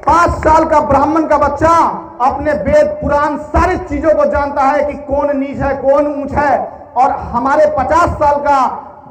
5 साल का ब्राह्मण का बच्चा अपने वेद पुराण सारी चीजों को जानता है कि कौन नीच है कौन ऊंच है, और हमारे 50 साल का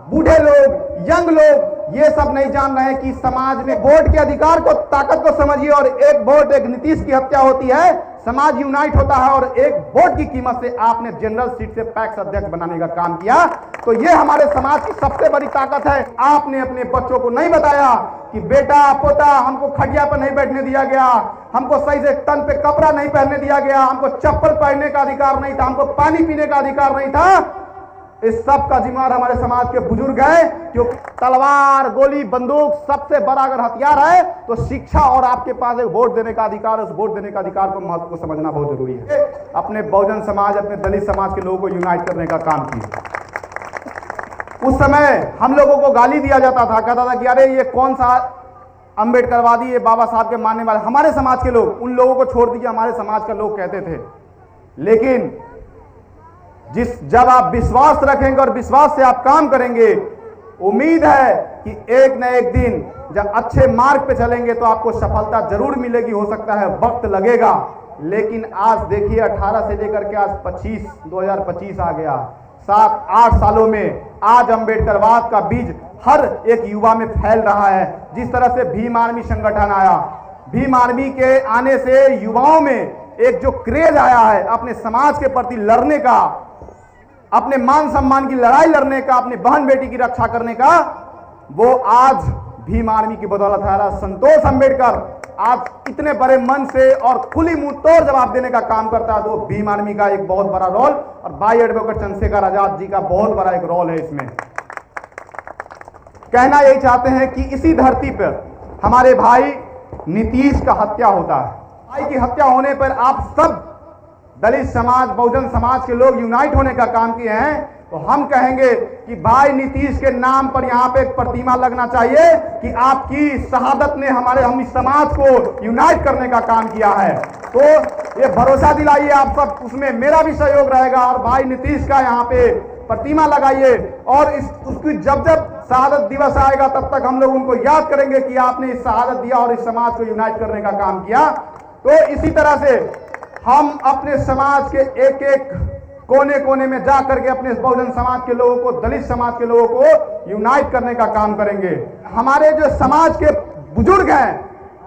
बूढ़े लोग, यंग लोग ये सब नहीं जान रहे हैं कि समाज में वोट के अधिकार को, ताकत को समझिए। और एक वोट, एक नीतीश की हत्या होती है, समाज यूनाइट होता है, और एक वोट की कीमत से आपने जनरल सीट से पैक्स अध्यक्ष बनाने का काम किया। तो ये हमारे समाज की सबसे बड़ी ताकत है। आपने अपने बच्चों को नहीं बताया कि बेटा पोता हमको खटिया पर नहीं बैठने दिया गया, हमको सही से तन पे कपड़ा नहीं पहनने दिया गया, हमको चप्पल पहनने का अधिकार नहीं था, हमको पानी पीने का अधिकार नहीं था। इस सब का जिम्मेदार हमारे समाज के बुजुर्ग हैं, क्योंकि तलवार, गोली, बंदूक सबसे बड़ा अगर हथियार है तो शिक्षा और आपके पास एक वोट देने का अधिकार है। उस वोट देने का अधिकार को महत्व को समझना बहुत जरूरी है। अपने बहुजन समाज, अपने दलित समाज के लोगों को यूनाइट करने का काम किया। उस समय हम लोगों को गाली दिया जाता था, कहता था कि अरे ये कौन सा अम्बेडकरवादी, ये बाबा साहब के मानने वाले। हमारे समाज के लोग, उन लोगों को छोड़ दीजिए, हमारे समाज के लोग कहते थे। लेकिन जब आप विश्वास रखेंगे और विश्वास से आप काम करेंगे, उम्मीद है कि एक न एक दिन जब अच्छे मार्ग पे चलेंगे तो आपको सफलता जरूर मिलेगी। हो सकता है वक्त लगेगा, लेकिन आज देखिए 18 से लेकर के आज 2025 आ गया। 7-8 सालों में आज अम्बेडकरवाद का बीज हर एक युवा में फैल रहा है। जिस तरह से भीम आर्मी संगठन आया, भीम आर्मी के आने से युवाओं में एक जो क्रेज आया है अपने समाज के प्रति लड़ने का, अपने मान सम्मान की लड़ाई लड़ने का, अपनी बहन बेटी की रक्षा करने का, वो आज भीम आर्मी की बदौलत है। संतोष अंबेडकर आज इतने बड़े मन से और खुली मुंह तोड़ जवाब देने का काम करता है, तो भीम आर्मी का एक बहुत बड़ा रोल और भाई एडवोकेट चंद्रशेखर आजाद जी का बहुत बड़ा एक रोल है इसमें। कहना यही चाहते हैं कि इसी धरती पर हमारे भाई नीतीश का हत्या होता है। भाई की हत्या होने पर आप सब दलित समाज, बहुजन समाज के लोग यूनाइट होने का काम किए हैं। तो हम कहेंगे कि भाई नीतीश के नाम पर यहाँ पे एक प्रतिमा लगना चाहिए कि आपकी शहादत ने हम इस समाज को यूनाइट करने का काम किया है। तो ये भरोसा दिलाइए आप सब, उसमें मेरा भी सहयोग रहेगा। और भाई नीतीश का यहाँ पे प्रतिमा लगाइए, और उसकी जब जब शहादत दिवस आएगा तब तक हम लोग उनको याद करेंगे कि आपने इस शहादत दिया और इस समाज को यूनाइट करने का काम किया। तो इसी तरह से हम अपने समाज के एक एक कोने कोने में जा करके अपने बहुजन समाज के लोगों को, दलित समाज के लोगों को यूनाइट करने का काम करेंगे। हमारे जो समाज के बुजुर्ग हैं,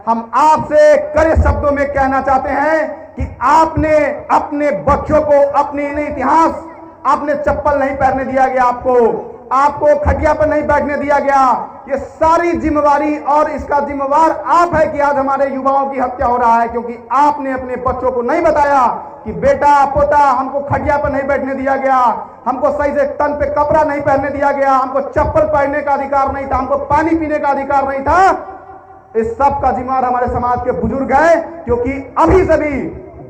हम आपसे कड़े शब्दों में कहना चाहते हैं कि आपने अपने बच्चों को अपने इतिहास, आपने चप्पल नहीं पहनने दिया गया, आपको खटिया पर नहीं बैठने दिया गया। ये सारी जिम्मेवारी और इसका जिम्मेवार आप है कि आज हमारे युवाओं की हत्या हो रहा है, क्योंकि आपने अपने बच्चों को नहीं बताया कि बेटा पोता हमको खटिया पर नहीं बैठने दिया गया, हमको सही से तन पे कपड़ा नहीं पहनने दिया गया, हमको चप्पल पहनने का अधिकार नहीं था, हमको पानी पीने का अधिकार नहीं था। इस सब का जिम्मेवार हमारे समाज के बुजुर्ग हैं, क्योंकि अभी से भी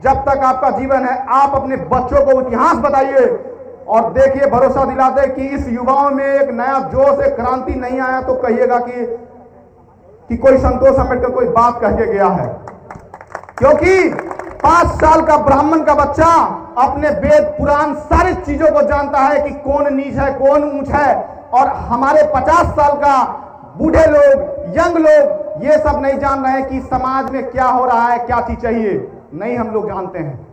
जब तक आपका जीवन है आप अपने बच्चों को इतिहास बताइए और देखिए, भरोसा दिलाते कि इस युवाओं में एक नया जोश, एक क्रांति नहीं आया तो कहिएगा कि कोई संतोष अंबेडकर कोई बात कह के गया है। क्योंकि 5 साल का ब्राह्मण का बच्चा अपने वेद पुराण सारी चीजों को जानता है कि कौन नीच है कौन ऊंच है, और हमारे 50 साल का बूढ़े लोग, यंग लोग ये सब नहीं जान रहे हैं कि समाज में क्या हो रहा है, क्या चीज चाहिए, नहीं हम लोग जानते हैं।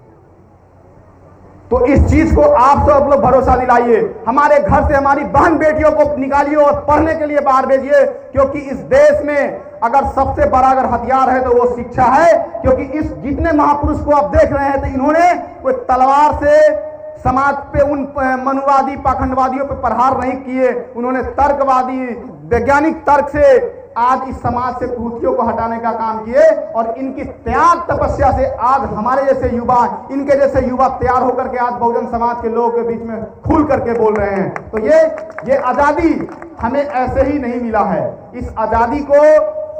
तो इस चीज को आप सब लोग भरोसा दिलाइए। हमारे घर से हमारी बहन बेटियों को निकालिए और पढ़ने के लिए बाहर भेजिए, क्योंकि इस देश में अगर सबसे बड़ा अगर हथियार है तो वो शिक्षा है। क्योंकि इस जितने महापुरुष को आप देख रहे हैं तो इन्होंने कोई तलवार से समाज पे उन मनुवादी पाखंडवादियों पे प्रहार नहीं किए, उन्होंने तर्कवादी वैज्ञानिक तर्क से आज इस समाज से कुरीतियों को हटाने का काम किए। और इनकी त्याग तपस्या से आज हमारे जैसे युवा, इनके जैसे युवा तैयार होकर के आज बहुजन समाज के लोगों के बीच में खुल करके बोल रहे हैं। तो ये आजादी हमें ऐसे ही नहीं मिला है। इस आजादी को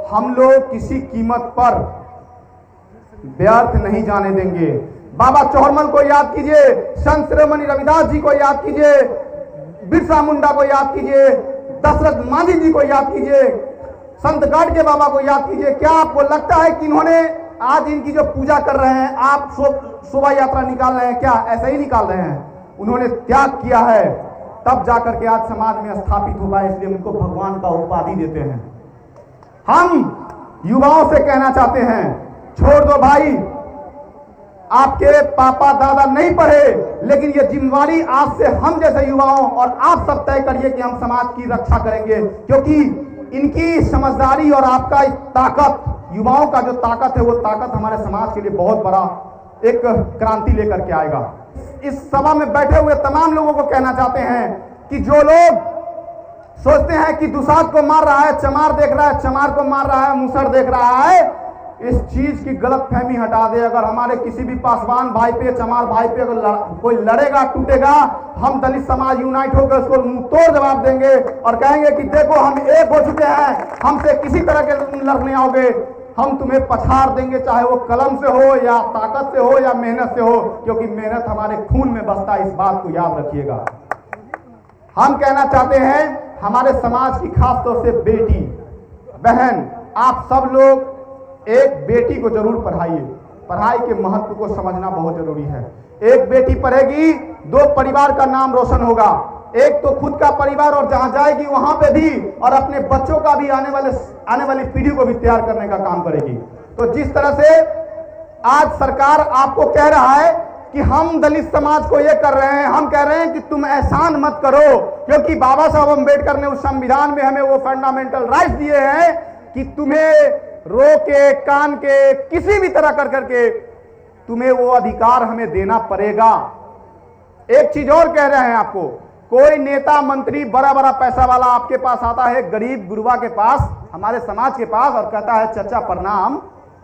हम लोग किसी कीमत पर व्यर्थ नहीं जाने देंगे। बाबा चौहरमल को याद कीजिए, संत शिरोमणि रविदास जी को याद कीजिए, बिरसा मुंडा को याद कीजिए, दशरथ मांझी जी को याद कीजिए, संत गाड़ के बाबा को याद कीजिए। क्या आपको लगता है कि इन्होंने आज इनकी जो पूजा कर रहे हैं, आप शोभा यात्रा निकाल रहे हैं, क्या ऐसे ही निकाल रहे हैं? उन्होंने त्याग किया है, तब जाकर के आज समाज में स्थापित हुआ है, इसलिए उनको भगवान का उपाधि देते हैं। हम युवाओं से कहना चाहते हैं छोड़ दो भाई, आपके पापा दादा नहीं पढ़े, लेकिन ये जिम्मेवारी आज से हम जैसे युवाओं और आप सब तय करिए कि हम समाज की रक्षा करेंगे, क्योंकि इनकी समझदारी और आपका ताकत, युवाओं का जो ताकत है, वो ताकत हमारे समाज के लिए बहुत बड़ा एक क्रांति लेकर के आएगा। इस सभा में बैठे हुए तमाम लोगों को कहना चाहते हैं कि जो लोग सोचते हैं कि दुसाध को मार रहा है चमार देख रहा है, चमार को मार रहा है मूसर देख रहा है, इस चीज की गलत फहमी हटा दे। अगर हमारे किसी भी पासवान भाई पे, चमार भाई पे अगर कोई लड़ेगा, टूटेगा, हम दलित समाज यूनाइट होकर उसको मुंह तोड़ जवाब देंगे और कहेंगे कि देखो हम एक हो चुके हैं, हमसे किसी तरह के लड़ने आओगे, हम तुम्हें पछाड़ देंगे, चाहे वो कलम से हो या ताकत से हो या मेहनत से हो, क्योंकि मेहनत हमारे खून में बसता है, इस बात को याद रखिएगा। हम कहना चाहते हैं हमारे समाज की खास तौर से बेटी बहन, आप सब लोग एक बेटी को जरूर पढ़ाइए। पढ़ाई के महत्व को समझना बहुत जरूरी है। एक बेटी पढ़ेगी, दो परिवार का नाम रोशन होगा, एक तो खुद का परिवार और जहां जाएगी वहां पे भी, और अपने बच्चों का भी, आने वाली पीढ़ी को भी तैयार करने का काम करेगी। तो जिस तरह से आज सरकार आपको कह रहा है कि हम दलित समाज को ये कर रहे हैं, हम कह रहे हैं कि तुम एहसान मत करो, क्योंकि बाबा साहब अम्बेडकर ने उस संविधान में हमें वो फंडामेंटल राइट्स दिए हैं कि तुम्हें रो के, कान के, किसी भी तरह कर करके तुम्हें वो अधिकार हमें देना पड़ेगा। एक चीज और कह रहे हैं आपको, कोई नेता मंत्री बड़ा बड़ा पैसा वाला आपके पास आता है, गरीब गुरुआ के पास, हमारे समाज के पास, और कहता है चाचा प्रणाम,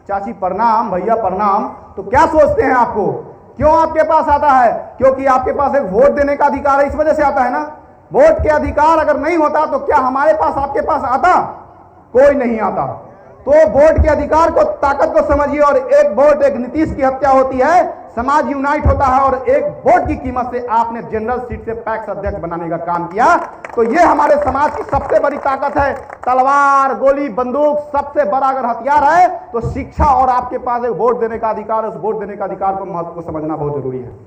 चाची प्रणाम, भैया प्रणाम, तो क्या सोचते हैं आपको क्यों आपके पास आता है? क्योंकि आपके पास एक वोट देने का अधिकार है, इस वजह से आता है ना। वोट के अधिकार अगर नहीं होता तो क्या हमारे पास, आपके पास आता? कोई नहीं आता। तो वोट के अधिकार को, ताकत को समझिए, और एक वोट, एक नीतीश की हत्या होती है, समाज यूनाइट होता है, और एक वोट की कीमत से आपने जनरल सीट से पैक्स अध्यक्ष बनाने का काम किया। तो ये हमारे समाज की सबसे बड़ी ताकत है। तलवार, गोली, बंदूक, सबसे बड़ा अगर हथियार है तो शिक्षा, और आपके पास एक वोट देने का अधिकार है। उस वोट देने का अधिकार को, महत्व को समझना बहुत जरूरी है।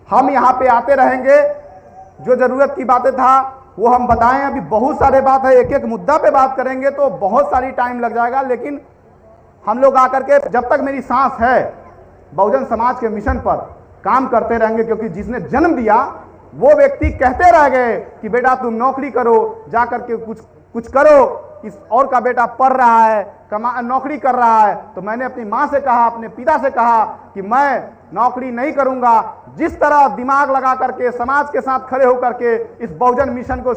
हम यहाँ पे आते रहेंगे, जो जरूरत की बातें था वो हम बताएं। अभी बहुत सारे बात है, एक एक मुद्दा पे बात करेंगे तो बहुत सारी टाइम लग जाएगा, लेकिन हम लोग आकर के, जब तक मेरी सांस है, बहुजन समाज के मिशन पर काम करते रहेंगे, क्योंकि जिसने जन्म दिया वो व्यक्ति कहते रह गए कि बेटा तुम नौकरी करो, जा करके कुछ करो, इस और का बेटा पढ़ रहा है, नौकरी कर रहा है। तो मैंने अपनी माँ से कहा, अपने पिता से कहा कि मैं नौकरी नहीं करूंगा। जिस तरह दिमाग लगा करके समाज के साथ खड़े होकर के इस बहुजन मिशन को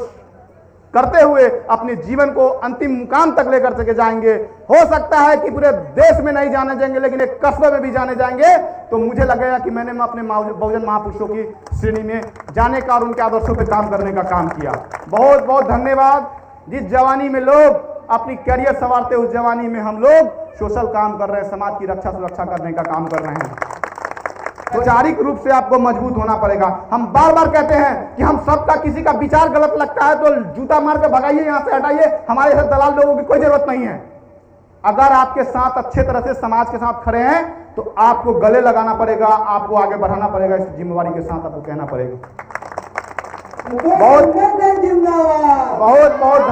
करते हुए अपने जीवन को अंतिम मुकाम तक लेकर के जाएंगे, हो सकता है कि पूरे देश में नहीं जाने जाएंगे, लेकिन एक कस्बे में भी जाने जाएंगे, तो मुझे लगेगा कि मैंने अपने बहुजन महापुरुषों की श्रेणी में जाने का और उनके आदर्शों पर काम करने का काम किया। बहुत बहुत धन्यवाद। जिस जवानी में लोग अपनी करियर संवारते, उस जवानी में हम लोग सोशल काम कर रहे हैं, समाज की रक्षा सुरक्षा करने का काम कर रहे हैं। वैचारिक रूप से आपको मजबूत होना पड़ेगा। हम बार बार कहते हैं कि हम सबका, किसी का विचार गलत लगता है तो जूता मार के भगाइए, यहां से हटाइए, हमारे साथ दलाल लोगों की कोई जरूरत नहीं है। अगर आपके साथ अच्छे तरह से समाज के साथ खड़े हैं तो आपको गले लगाना पड़ेगा, आपको आगे बढ़ाना पड़ेगा, इस जिम्मेवारी के साथ आपको कहना पड़ेगा। बहुत बहुत